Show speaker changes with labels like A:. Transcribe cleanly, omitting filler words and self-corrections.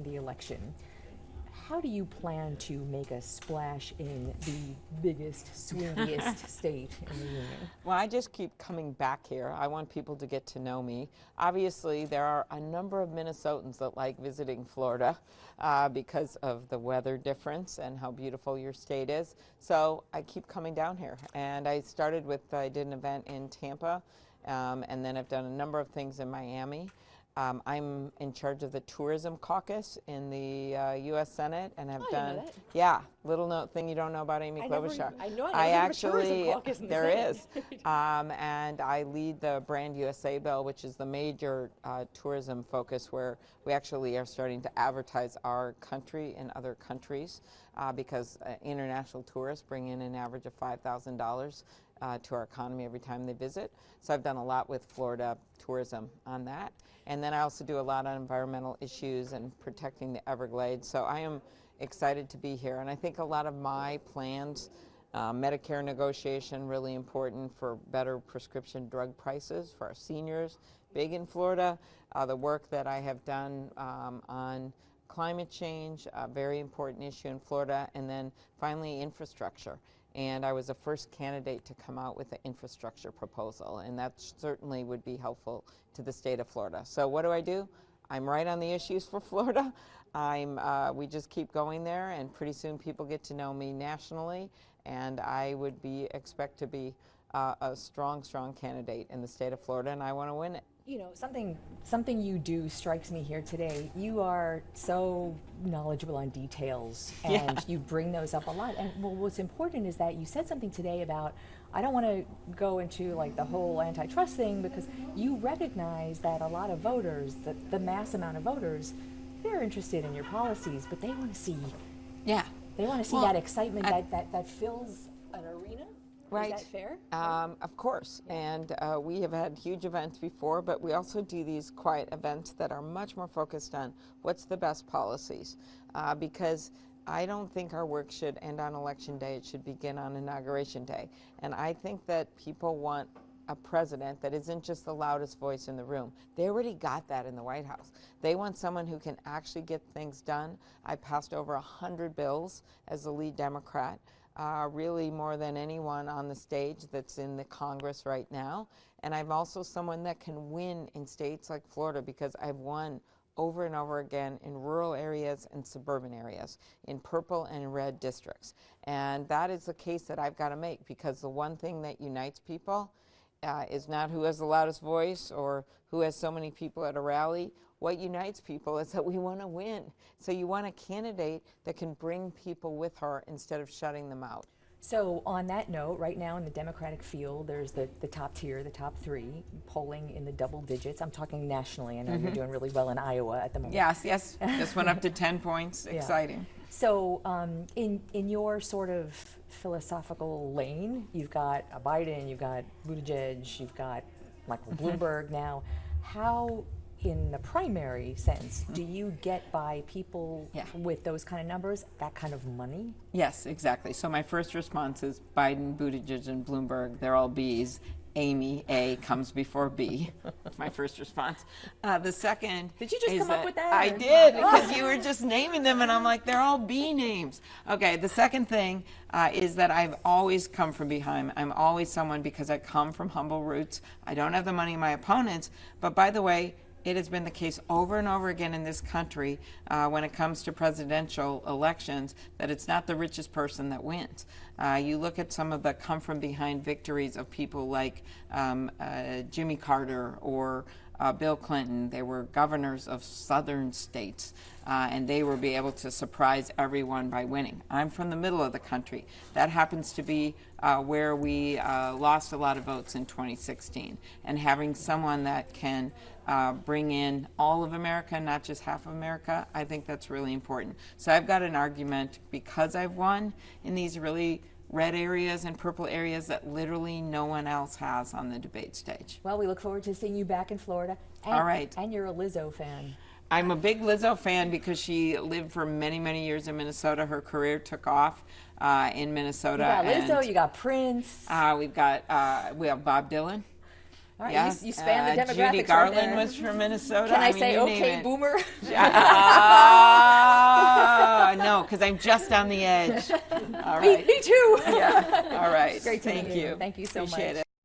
A: the election. How do you plan to make a splash in the biggest, swingiest state in the union?
B: Well, I just keep coming back here. I want people to get to know me. Obviously, there are a number of Minnesotans that like visiting Florida because of the weather difference and how beautiful your state is. So I keep coming down here. And I started with, I did an event in Tampa, and then I've done a number of things in Miami. I'm in charge of the tourism caucus in the U.S. Senate, and have done.
A: Know that.
B: Yeah, little note thing you don't know about Amy Klobuchar.
A: I know.
B: I
A: never
B: actually
A: heard of a tourism caucus in the
B: there
A: Senate.
B: is, and I lead the Brand USA bill, which is the major tourism focus, where we actually are starting to advertise our country in other countries because international tourists bring in an average of $5,000. To our economy every time they visit. So I've done a lot with Florida tourism on that. And then I also do a lot on environmental issues and protecting the Everglades. So I am excited to be here. And I think a lot of my plans, Medicare negotiation, really important for better prescription drug prices for our seniors, big in Florida. The work that I have done on climate change, a very important issue in Florida. And then finally, infrastructure. And I was the first candidate to come out with an infrastructure proposal, and that certainly would be helpful to the state of Florida. So what do? I'm right on the issues for Florida. We just keep going there, and pretty soon people get to know me nationally, and I would expect to be a strong candidate in the state of Florida, and I want to win it.
A: You know, something you do strikes me here today. You are so knowledgeable on details, and you bring those up a lot. And well, what's important is that you said something today about, I don't want to go into like the whole antitrust thing, because you recognize that a lot of voters, the mass amount of voters, they're interested in your policies, but they want to see, they want to see that excitement that fills an arena.
B: Right.
A: Is that fair?
B: Of course. And we have had huge events before, but we also do these quiet events that are much more focused on what's the best policies. Because I don't think our work should end on Election Day. It should begin on Inauguration Day. And I think that people want a president that isn't just the loudest voice in the room. They already got that in the White House. They want someone who can actually get things done. I passed over 100 bills as the lead Democrat. Really more than anyone on the stage that's in the Congress right now. And I'm also someone that can win in states like Florida, because I've won over and over again in rural areas and suburban areas, in purple and red districts. And that is the case that I've got to make, because the one thing that unites people is not who has the loudest voice or who has so many people at a rally. What unites people is that we want to win. So you want a candidate that can bring people with her instead of shutting them out.
A: So on that note, right now in the Democratic field, there's the top tier, the top three, polling in the double digits. I'm talking nationally. I know you're doing really well in Iowa at the moment.
B: Yes. Just went up to 10 points. Exciting.
A: So in your sort of philosophical lane, you've got a Biden, you've got Buttigieg, you've got Michael Bloomberg now. How, in the primary sense, do you get by people with those kind of numbers, that kind of money?
B: Yes, exactly. So my first response is Biden, Buttigieg, and Bloomberg. They're all Bs. Amy, A, comes before B. That's my first response. The second
A: Did you just come up with that?
B: I did, because you were just naming them, and I'm like, they're all B names. Okay, the second thing is that I've always come from behind. I'm always someone, because I come from humble roots. I don't have the money of my opponents, but by the way, it has been the case over and over again in this country when it comes to presidential elections that it's not the richest person that wins. You look at some of the come-from-behind victories of people like Jimmy Carter or Bill Clinton. They were governors of southern states, and they were able to surprise everyone by winning. I'm from the middle of the country. That happens to be where we lost a lot of votes in 2016. And having someone that can bring in all of America, not just half of America, I think that's really important. So I've got an argument, because I've won in these really red areas and purple areas, that literally no one else has on the debate stage.
A: Well, we look forward to seeing you back in Florida. And,
B: all right.
A: And you're a Lizzo fan.
B: I'm a big Lizzo fan because she lived for many, many years in Minnesota. Her career took off in Minnesota.
A: You got Lizzo, you got Prince.
B: We have Bob Dylan.
A: All right,
B: Yeah.
A: you span the demographics.
B: Judy Garland
A: right there.
B: was from Minnesota.
A: Can I
B: mean,
A: say
B: you name
A: okay,
B: it.
A: boomer?
B: No, because I'm just on the edge. All
A: me,
B: right.
A: me too.
B: Yeah. All right.
A: Great to
B: Thank
A: meet you.
B: you.
A: Thank you so
B: Appreciate
A: much.
B: it.